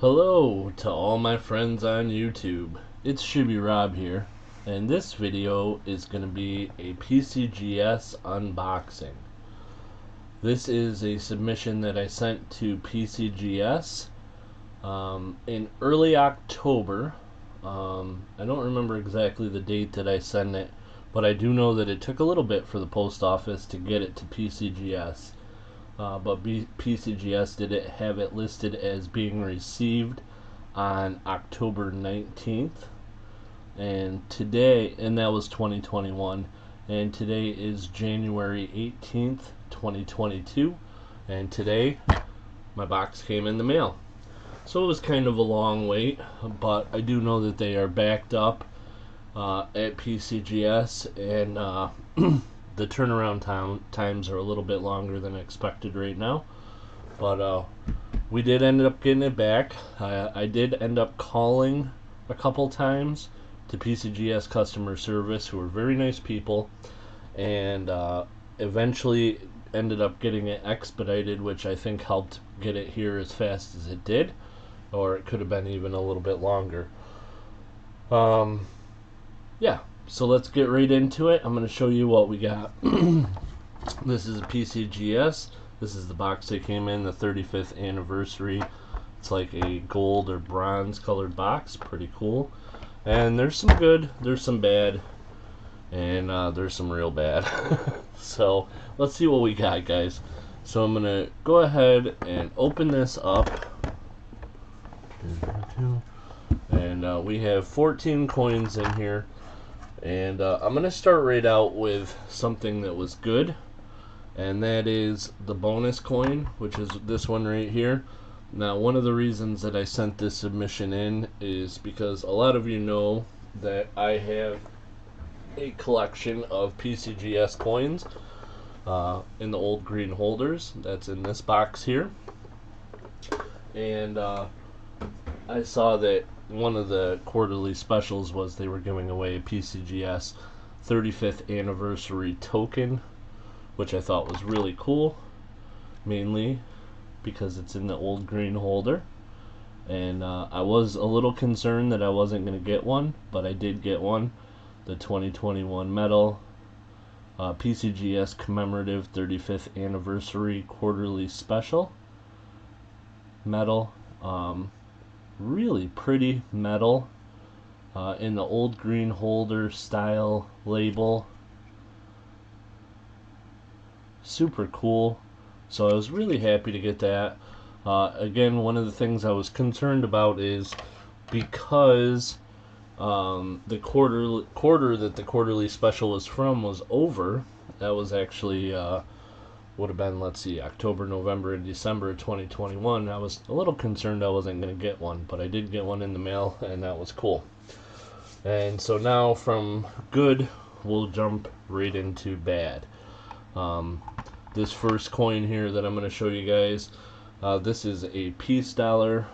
Hello to all my friends on YouTube. It's shibbyrob here, and this video is going to be a Pcgs unboxing. This is a submission that I sent to Pcgs in early October. I don't remember exactly the date that I sent it, but I do know that it took a little bit for the post office to get it to Pcgs. But Pcgs did have it listed as being received on October 19th, and that was 2021, and today is January 18th, 2022, and today my box came in the mail. So it was kind of a long wait, but I do know that they are backed up at PCGS, and the turnaround times are a little bit longer than expected right now, but we did end up getting it back. I did end up calling a couple times to PCGS customer service, who were very nice people, and eventually ended up getting it expedited, which I think helped get it here as fast as it did, or it could have been even a little bit longer. Yeah. So let's get right into it. I'm going to show you what we got. This is a PCGS. This is the box they came in, the 35th anniversary. It's like a gold or bronze colored box. Pretty cool. And there's some good, there's some bad, and there's some real bad. So let's see what we got, guys. So I'm going to go ahead and open this up. And we have 14 coins in here. And I'm going to start right out with something that was good, and that is the bonus coin, which is this one right here. Now, one of the reasons that I sent this submission in is because a lot of you know that I have a collection of PCGS coins in the old green holders. That's in this box here. And I saw that one of the quarterly specials was they were giving away a PCGS 35th anniversary token, which I thought was really cool, mainly because it's in the old green holder. And I was a little concerned that I wasn't going to get one, but I did get one. The 2021 medal, PCGS commemorative 35th anniversary quarterly special medal. Really pretty metal in the old green holder style label. Super cool. So I was really happy to get that. Again, one of the things I was concerned about is because the quarter that the quarterly special was from was over. That was actually would have been, let's see, October, November, and December of 2021. I was a little concerned I wasn't going to get one, but I did get one in the mail, and that was cool. And so now from good, we'll jump right into bad. This first coin here that I'm going to show you guys, this is a peace dollar,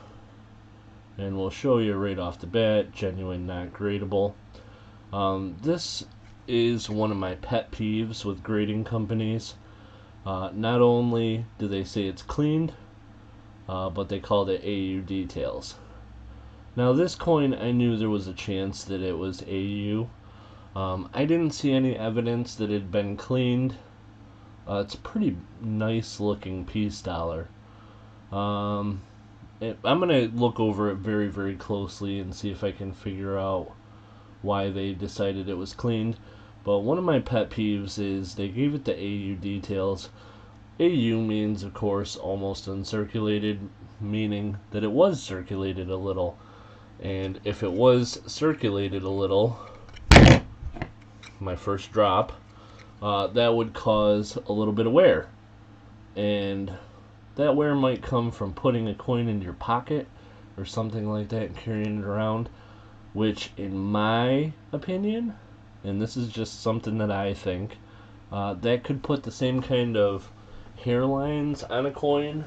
and we'll show you right off the bat, genuine, not gradable. This is one of my pet peeves with grading companies. Not only do they say it's cleaned, but they called it AU details. Now this coin, I knew there was a chance that it was AU. I didn't see any evidence that it had been cleaned. It's a pretty nice looking peace dollar. I'm going to look over it very, very closely and see if I can figure out why they decided it was cleaned. But one of my pet peeves is they gave it the AU details. AU means, of course, almost uncirculated, meaning that it was circulated a little. And if it was circulated a little, my first drop, that would cause a little bit of wear. And that wear might come from putting a coin in your pocket or something like that and carrying it around, which, in my opinion, and this is just something that I think, that could put the same kind of hairlines on a coin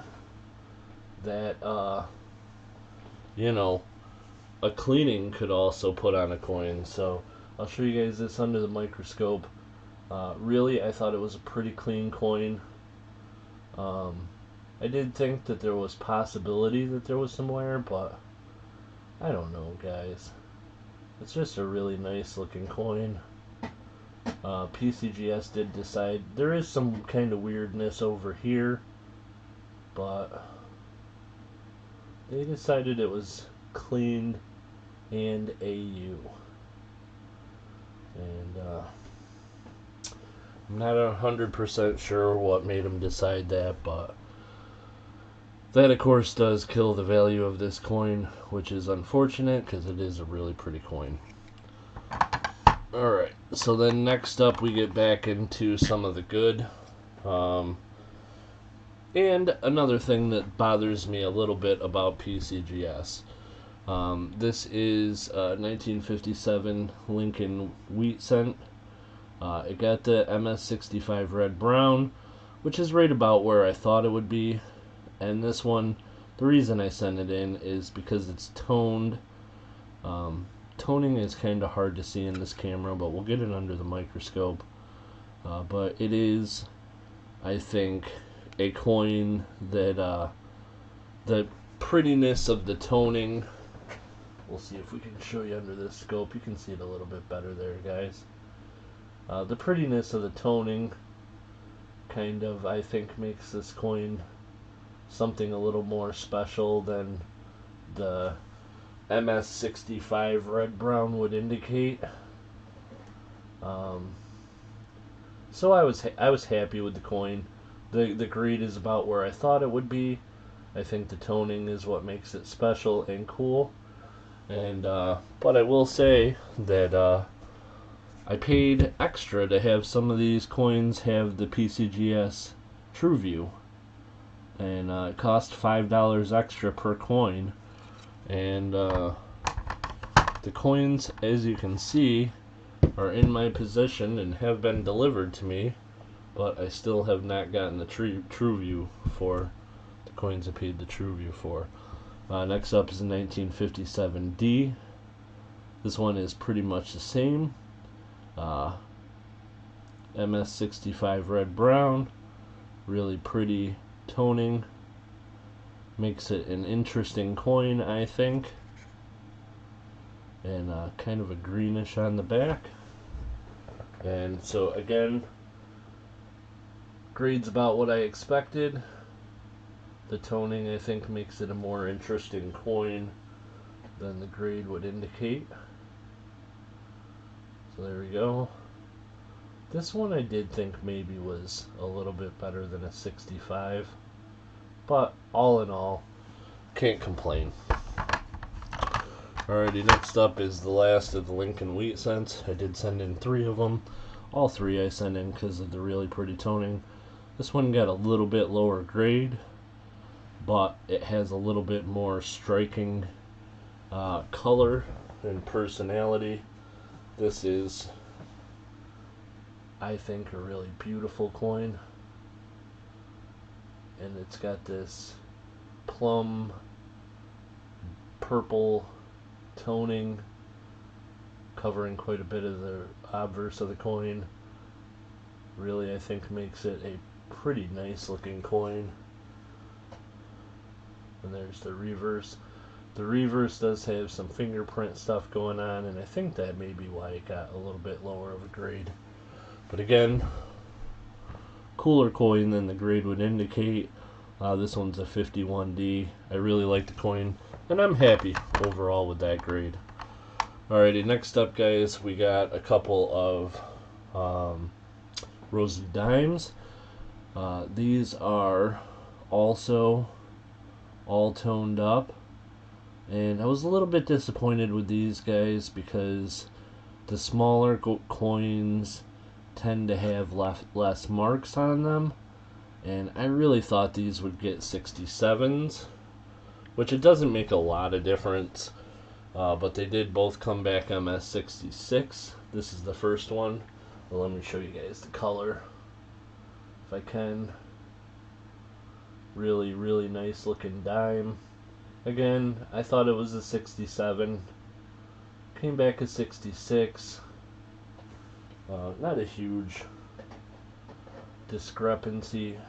that, a cleaning could also put on a coin. So I'll show you guys this under the— really, I thought it was a pretty clean coin. I did think that there was possibility that there was some wear, but I don't know, guys. It's just a really nice looking coin. PCGS did decide there is some kind of weirdness over here, but they decided it was cleaned and AU. And I'm not 100% sure what made them decide that, but that of course does kill the value of this coin, which is unfortunate because it is a really pretty coin. Alright, so then next up we get back into some of the good. And another thing that bothers me a little bit about PCGS. This is 1957 Lincoln Wheat Cent. It got the MS65 Red Brown, which is right about where I thought it would be. And this one, the reason I sent it in is because it's toned. Toning is kind of hard to see in this camera, but we'll get it under the microscope. But it is, I think, a coin that the prettiness of the toning, we'll see if we can show you under this scope. You can see it a little bit better there, guys. The prettiness of the toning kind of, I think, makes this coin something a little more special than the MS65 Red Brown would indicate. So I was happy with the coin. The grade is about where I thought it would be. I think the toning is what makes it special and cool. And but I will say that I paid extra to have some of these coins have the PCGS True View, and it cost $5 extra per coin. And the coins, as you can see, are in my possession and have been delivered to me, but I still have not gotten the True View for the coins I paid the True View for. Next up is the 1957D. This one is pretty much the same. MS65 Red Brown, really pretty toning, makes it an interesting coin, I think. And kind of a greenish on the back. And so again, grade's about what I expected. The toning, I think, makes it a more interesting coin than the grade would indicate. So there we go. This one I did think maybe was a little bit better than a 65, but all in all, can't complain. Alrighty, next up is the last of the Lincoln Wheat Cents. I did send in 3 of them. All 3 I sent in because of the really pretty toning. This one got a little bit lower grade, but it has a little bit more striking color and personality. This is, I think, a really beautiful coin, and it's got this plum purple toning covering quite a bit of the obverse of the coin. Really, I think, makes it a pretty nice looking coin. And there's the reverse. The reverse does have some fingerprint stuff going on, and I think that may be why it got a little bit lower of a grade. But again, cooler coin than the grade would indicate. This one's a 51D. I really like the coin, and I'm happy overall with that grade. Alrighty, next up, guys, we got a couple of Rosy Dimes. These are also all toned up, and I was a little bit disappointed with these guys because the smaller coins tend to have less marks on them, and I really thought these would get 67s, which it doesn't make a lot of difference, but they did both come back MS66. This is the first one. Well, let me show you guys the color if I can. Really, really nice looking dime. Again, I thought it was a 67. Came back a 66. Not a huge discrepancy.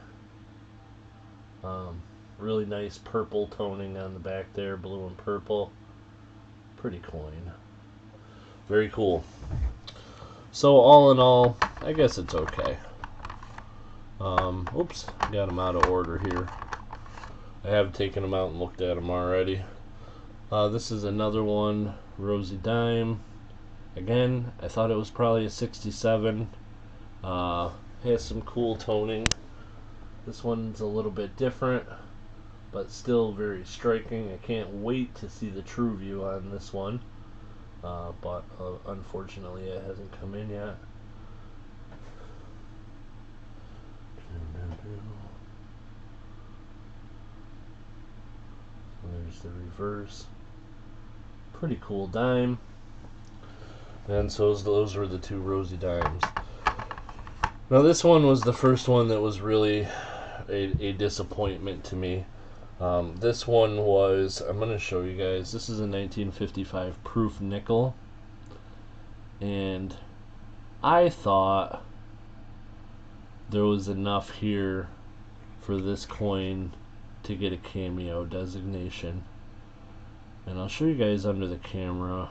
Really nice purple toning on the back there, blue and purple. Pretty coin. Very cool. So all in all, I guess it's okay. Oops, got them out of order here. I have taken them out and looked at them already. This is another one, Rosy Dime. Again, I thought it was probably a 67. Has some cool toning. This one's a little bit different, but still very striking. I can't wait to see the true view on this one. But unfortunately it hasn't come in yet. There's the reverse. Pretty cool dime. And so those were the two Rosy Dimes. Now this one was the first one that was really a disappointment to me. This one was, I'm going to show you guys, this is a 1955 proof nickel, and I thought there was enough here for this coin to get a cameo designation, and I'll show you guys under the camera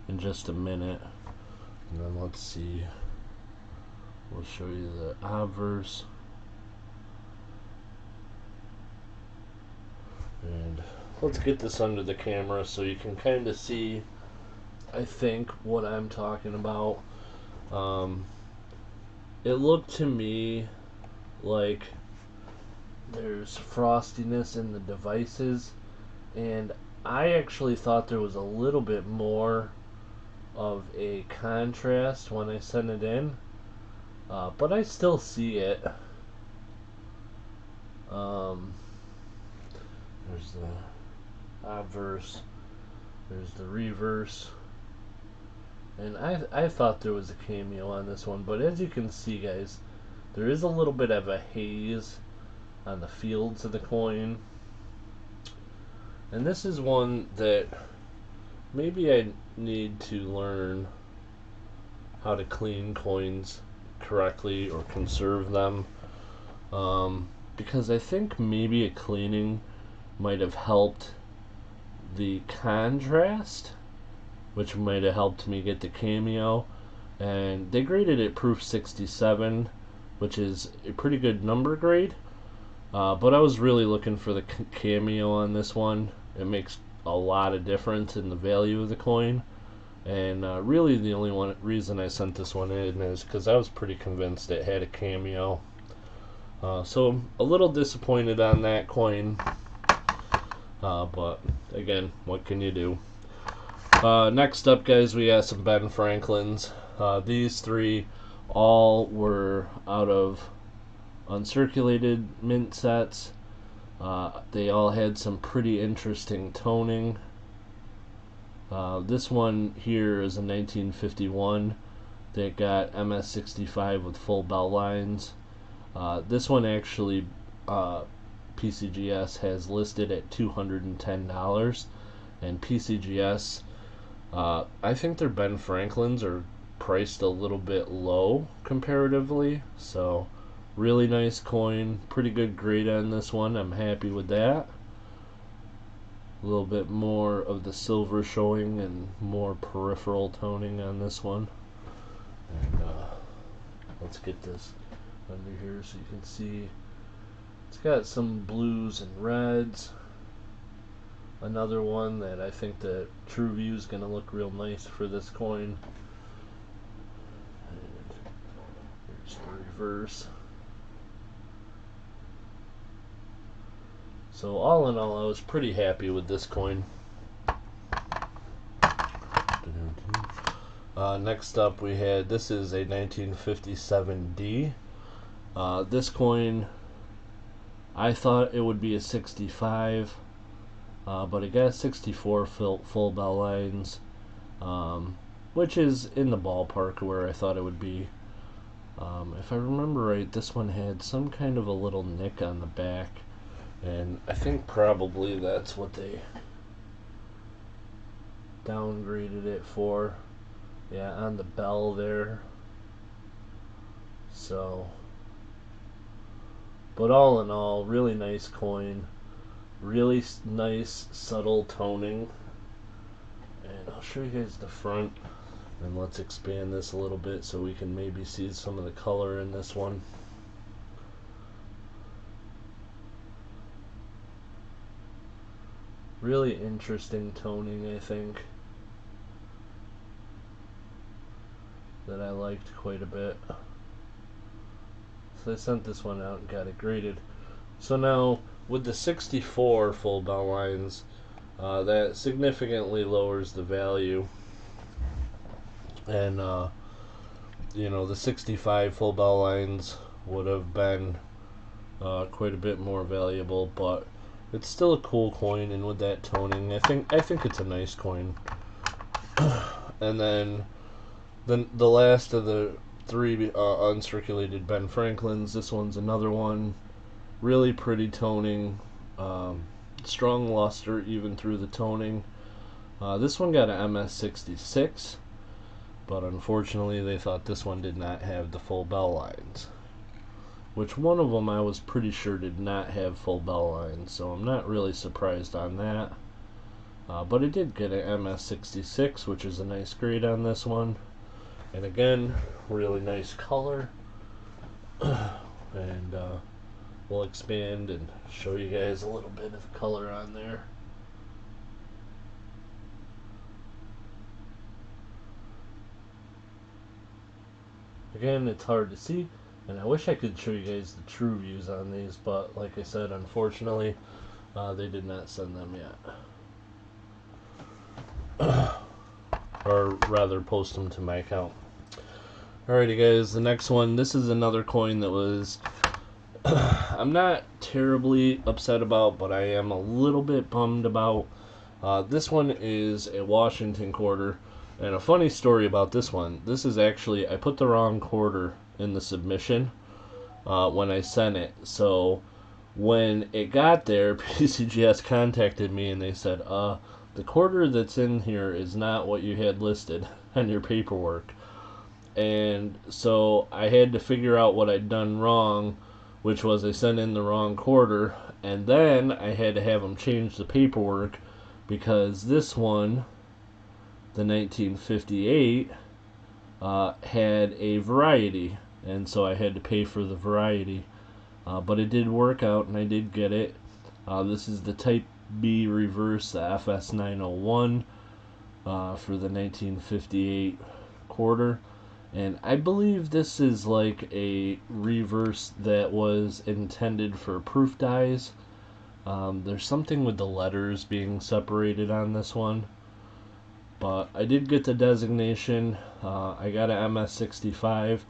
in just a minute. And then let's see, we'll show you the Obverse. And let's get this under the camera so you can kind of see, I think, what I'm talking about. It looked to me like there's frostiness in the devices, and I actually thought there was a little bit more of a contrast when I sent it in, but I still see it. There's the obverse, there's the reverse, and I thought there was a cameo on this one, but as you can see, guys, there is a little bit of a haze on the fields of the coin, and this is one that maybe I need to learn how to clean coins correctly or conserve them, because I think maybe a cleaning might have helped the contrast, which might have helped me get the cameo. And they graded it proof 67, which is a pretty good number grade, but I was really looking for the cameo on this one. It makes a lot of difference in the value of the coin, and really the only reason I sent this one in is because I was pretty convinced it had a cameo. So a little disappointed on that coin. But again, what can you do? Next up, guys, we got some Ben Franklins. These three all were out of uncirculated mint sets. They all had some pretty interesting toning. This one here is a 1951 that got MS65 with full bell lines. This one actually Pcgs has listed at $210, and Pcgs, I think their Ben Franklins are priced a little bit low comparatively, so really nice coin, pretty good grade on this one. I'm happy with that. A little bit more of the silver showing and more peripheral toning on this one. And let's get this under here so you can see. It's got some blues and reds. Another one that I think the true view is going to look real nice for this coin. And here's the reverse. So all in all, I was pretty happy with this coin. Next up we had, this is a 1957D. This coin, I thought it would be a 65, but it got 64 full bell lines, which is in the ballpark where I thought it would be. If I remember right, this one had some kind of a little nick on the back, and I think probably that's what they downgraded it for. Yeah, on the bell there. So But all in all, really nice coin. Really nice, subtle toning. And I'll show you guys the front. And let's expand this a little bit so we can maybe see some of the color in this one. Really interesting toning, I think, that I liked quite a bit. So I sent this one out and got it graded. So now, with the 64 full bell lines, that significantly lowers the value. And, you know, the 65 full bell lines would have been quite a bit more valuable, but it's still a cool coin, and with that toning, I think it's a nice coin. And then the last of the three uncirculated Ben Franklins, this one's another one. Really pretty toning, strong luster even through the toning. This one got an MS66, but unfortunately they thought this one did not have the full bell lines. Which one of them I was pretty sure did not have full bell lines, so I'm not really surprised on that. But it did get an MS66, which is a nice grade on this one. And again, really nice color. And we'll expand and show you guys a little bit of color on there. Again, it's hard to see. And I wish I could show you guys the true views on these, but like I said, unfortunately, they did not send them yet. Or rather, post them to my account. Alrighty guys, the next one, this is another coin that was, I'm not terribly upset about, but I am a little bit bummed about. This one is a Washington quarter. And a funny story about this one, this is actually, I put the wrong quarter in the submission when I sent it. So when it got there, PCGS contacted me and they said, the quarter that's in here is not what you had listed on your paperwork. And so I had to figure out what I'd done wrong, which was I sent in the wrong quarter, and then I had to have them change the paperwork because this one, the 1958, had a variety, and so I had to pay for the variety. But it did work out, and I did get it. This is the Type B reverse, the FS901, for the 1958 quarter. And I believe this is like a reverse that was intended for proof dies. There's something with the letters being separated on this one. But I did get the designation. I got an MS65,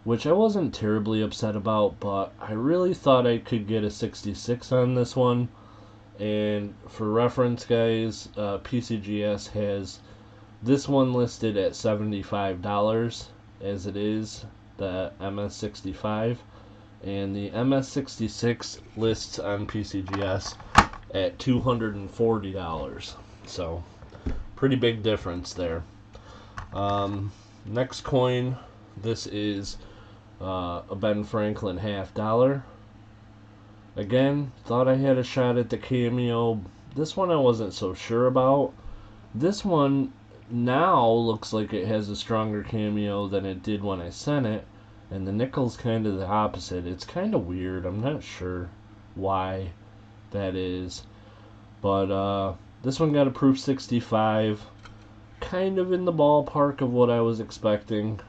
which I wasn't terribly upset about, but I really thought I could get a 66 on this one. And for reference, guys, PCGS has this one listed at $75 as it is the MS65, and the MS66 lists on PCGS at $240. So pretty big difference there. Next coin, this is a Ben Franklin $50. Again, thought I had a shot at the cameo. This one I wasn't so sure about. This one now looks like it has a stronger cameo than it did when I sent it, and the nickel's kind of the opposite. It's kind of weird. I'm not sure why that is, but this one got a proof 65, kind of in the ballpark of what I was expecting.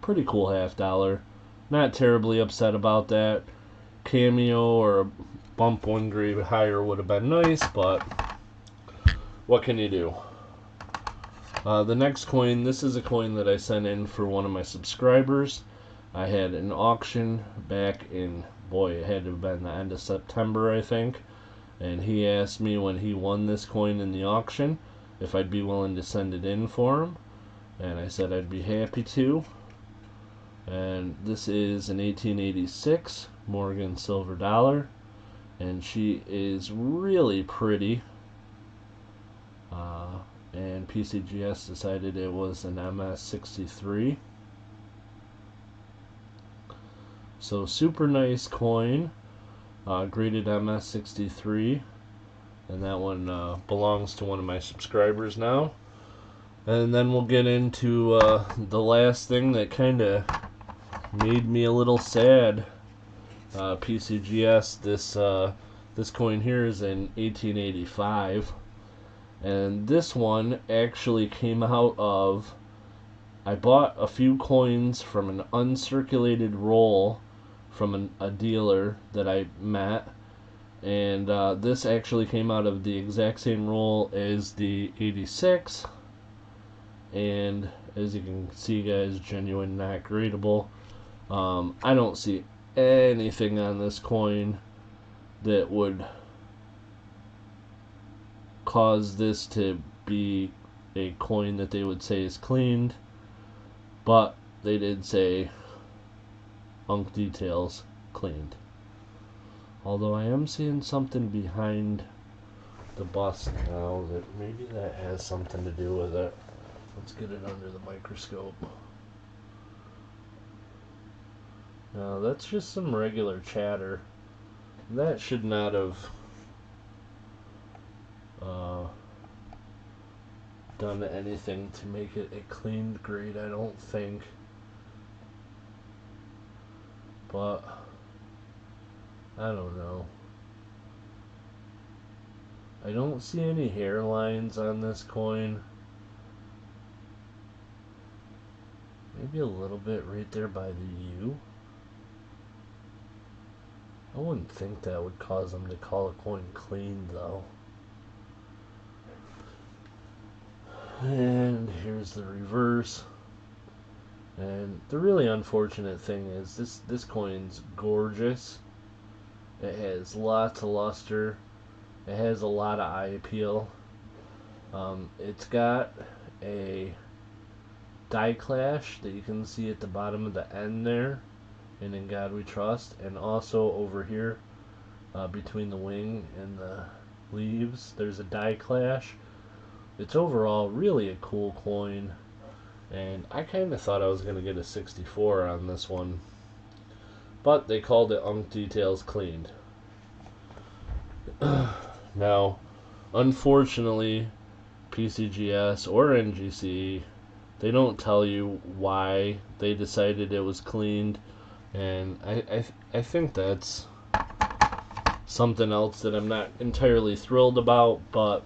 Pretty cool $50. Not terribly upset about that. Cameo or a bump one grade higher would have been nice, but what can you do? The next coin, this is a coin that I sent in for one of my subscribers. I had an auction back in, boy, it had to have been the end of September, I think. And he asked me when he won this coin in the auction if I'd be willing to send it in for him. And I said I'd be happy to. And this is an 1886 Morgan silver dollar. And she is really pretty. And PCGS decided it was an MS63. So super nice coin, graded MS63, and that one belongs to one of my subscribers now. And then we'll get into the last thing that kind of made me a little sad. Pcgs. This coin here is in 1885, and this one actually came out of. I bought a few coins from an uncirculated roll from a dealer that I met, and this actually came out of the exact same roll as the 86. And as you can see, guys, genuine, not gradable. I don't see anything on this coin that would cause this to be a coin that they would say is cleaned, but they did say Unk Details cleaned. Although I am seeing something behind the bust now that maybe that has something to do with it. Let's get it under the microscope. Now that's just some regular chatter. That should not have done anything to make it a cleaned grade, I don't think. But I don't know. I don't see any hairlines on this coin. Maybe a little bit right there by the U. I wouldn't think that would cause them to call a coin clean, though. And here's the reverse. And the really unfortunate thing is this coin's gorgeous. It has lots of luster. It has a lot of eye appeal. It's got a die clash that you can see at the bottom of the end there, and In God We Trust, and also over here between the wing and the leaves there's a die clash. It's overall really a cool coin, and I kind of thought I was going to get a 64 on this one, but they called it Unk Details cleaned. Now, unfortunately, PCGS or NGC, they don't tell you why they decided it was cleaned, and I think that's something else that I'm not entirely thrilled about, but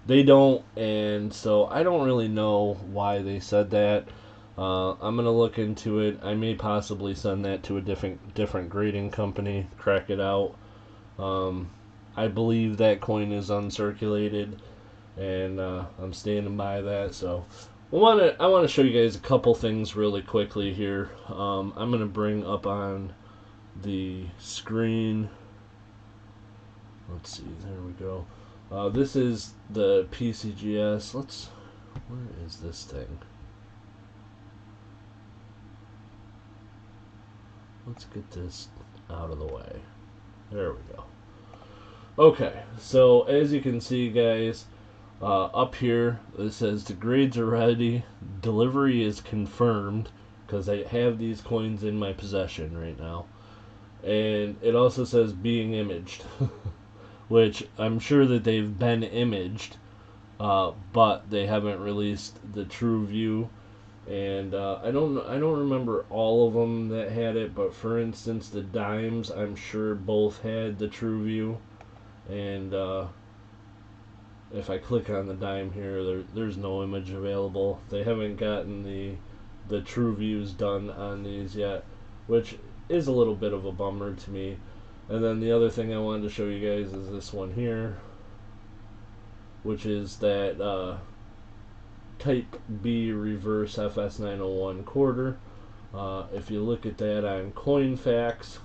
they don't, and so I don't really know why they said that. I'm gonna look into it. I may possibly send that to a different grading company, crack it out. I believe that coin is uncirculated, and I'm standing by that. So I want to show you guys a couple things really quickly here. I'm gonna bring up on the screen. Let's see. There we go. This is the PCGS. Where is this thing? Let's get this out of the way. There we go. Okay, so as you can see, guys, up here it says the grades are ready, delivery is confirmed, because I have these coins in my possession right now, and it also says being imaged. Which I'm sure that they've been imaged, but they haven't released the true view. And I don't remember all of them that had it, but for instance, the Dimes, I'm sure both had the true view. And if I click on the Dime here, there's no image available. They haven't gotten the true views done on these yet, which is a little bit of a bummer to me. And then the other thing I wanted to show you guys is this one here, which is that Type B reverse FS901 quarter. If you look at that on Coinfax,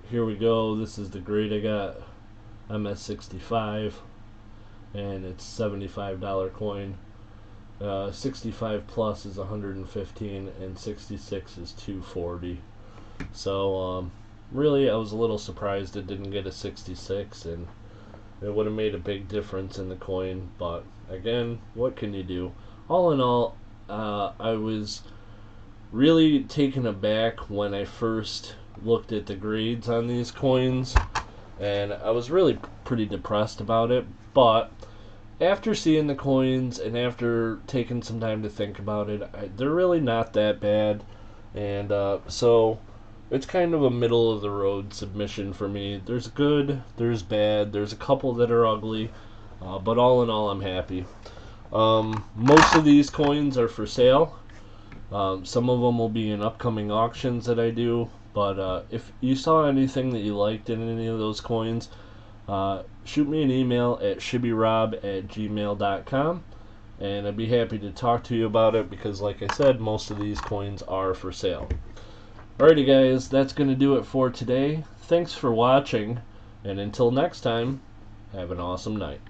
here we go. This is the grade I got, MS65, and it's $75 coin. 65 plus is 115, and 66 is 240. So really, I was a little surprised it didn't get a 66, and it would have made a big difference in the coin. But again, what can you do? All in all, I was really taken aback when I first looked at the grades on these coins, and I was really pretty depressed about it. But after seeing the coins and after taking some time to think about it, they're really not that bad. And so it's kind of a middle of the road submission for me. There's good, there's bad, there's a couple that are ugly, but all in all, I'm happy. Most of these coins are for sale. Some of them will be in upcoming auctions that I do. But if you saw anything that you liked in any of those coins, shoot me an email at shibbyrob@gmail.com, and I'd be happy to talk to you about it because, like I said, most of these coins are for sale. Alrighty guys, that's going to do it for today. Thanks for watching, and until next time, have an awesome night.